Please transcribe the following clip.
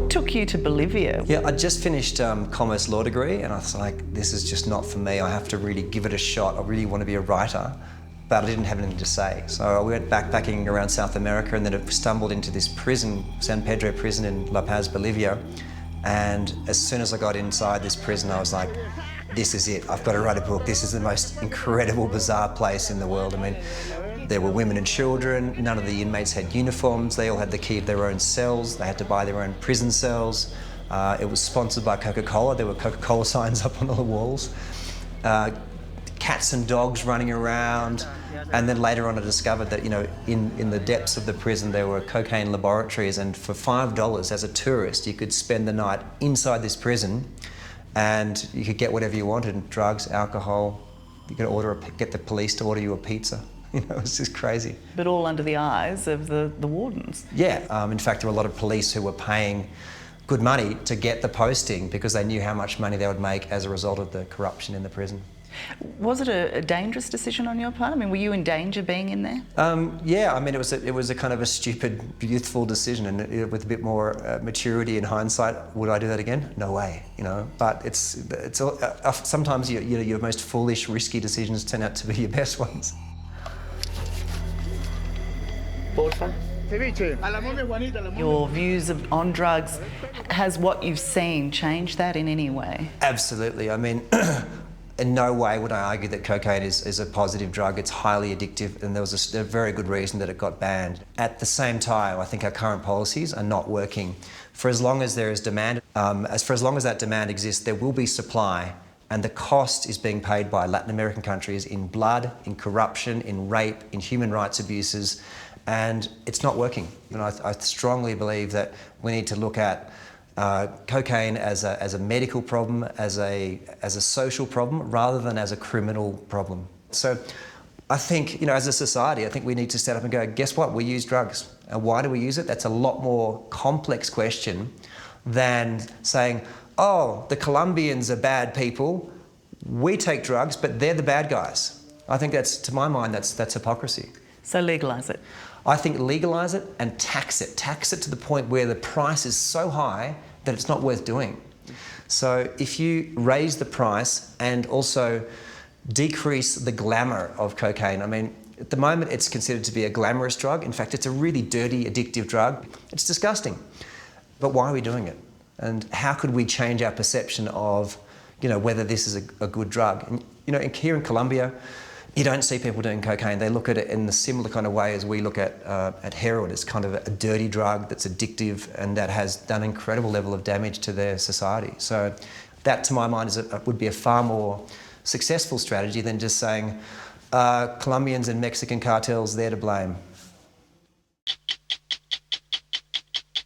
What took you to Bolivia? Yeah, I just finished commerce law degree and I was like, this is just not for me. I have to really give it a shot. I really want to be a writer, but I didn't have anything to say. So I went backpacking around South America and then I stumbled into this prison, San Pedro Prison in La Paz, Bolivia. And as soon as I got inside this prison, I was like, this is it. I've got to write a book. This is the most incredible, bizarre place in the world. I mean, there were women and children. None of the inmates had uniforms. They all had the key of their own cells. They had to buy their own prison cells. It was sponsored by Coca-Cola. There were Coca-Cola signs up on all the walls. Cats and dogs running around. And then later on I discovered that, you know, in the depths of the prison there were cocaine laboratories, and for $5 as a tourist you could spend the night inside this prison and you could get whatever you wanted, drugs, alcohol. You could get the police to order you a pizza. You know, it was just crazy. But all under the eyes of the wardens. Yeah, in fact there were a lot of police who were paying good money to get the posting because they knew how much money they would make as a result of the corruption in the prison. Was it a dangerous decision on your part? I mean, were you in danger being in there? Yeah, I mean, it was a kind of a stupid, youthful decision, and with a bit more maturity and hindsight, would I do that again? No way, you know. But it's sometimes your most foolish, risky decisions turn out to be your best ones. Your views on drugs, has what you've seen changed that in any way? Absolutely. I mean, in no way would I argue that cocaine is a positive drug. It's highly addictive, and there was a very good reason that it got banned. At the same time, I think our current policies are not working. For as long as there is demand, for as long as that demand exists, there will be supply, and the cost is being paid by Latin American countries in blood, in corruption, in rape, in human rights abuses, and it's not working. And I strongly believe that we need to look at cocaine as a medical problem, as a social problem, rather than as a criminal problem. So I think, you know, as a society, I think we need to stand up and go, guess what, we use drugs. And why do we use it? That's a lot more complex question than saying, oh, the Colombians are bad people, we take drugs, but they're the bad guys. I think that's, to my mind, that's hypocrisy. So legalise it? I think legalise it and tax it. Tax it to the point where the price is so high that it's not worth doing. So if you raise the price and also decrease the glamour of cocaine, I mean, at the moment it's considered to be a glamorous drug. In fact, it's a really dirty, addictive drug. It's disgusting. But why are we doing it? And how could we change our perception of, you know, whether this is a good drug? And, you know, here in Colombia, you don't see people doing cocaine. They look at it in the similar kind of way as we look at heroin. It's kind of a dirty drug that's addictive and that has done an incredible level of damage to their society. So that, to my mind, would be a far more successful strategy than just saying Colombians and Mexican cartels, they're to blame.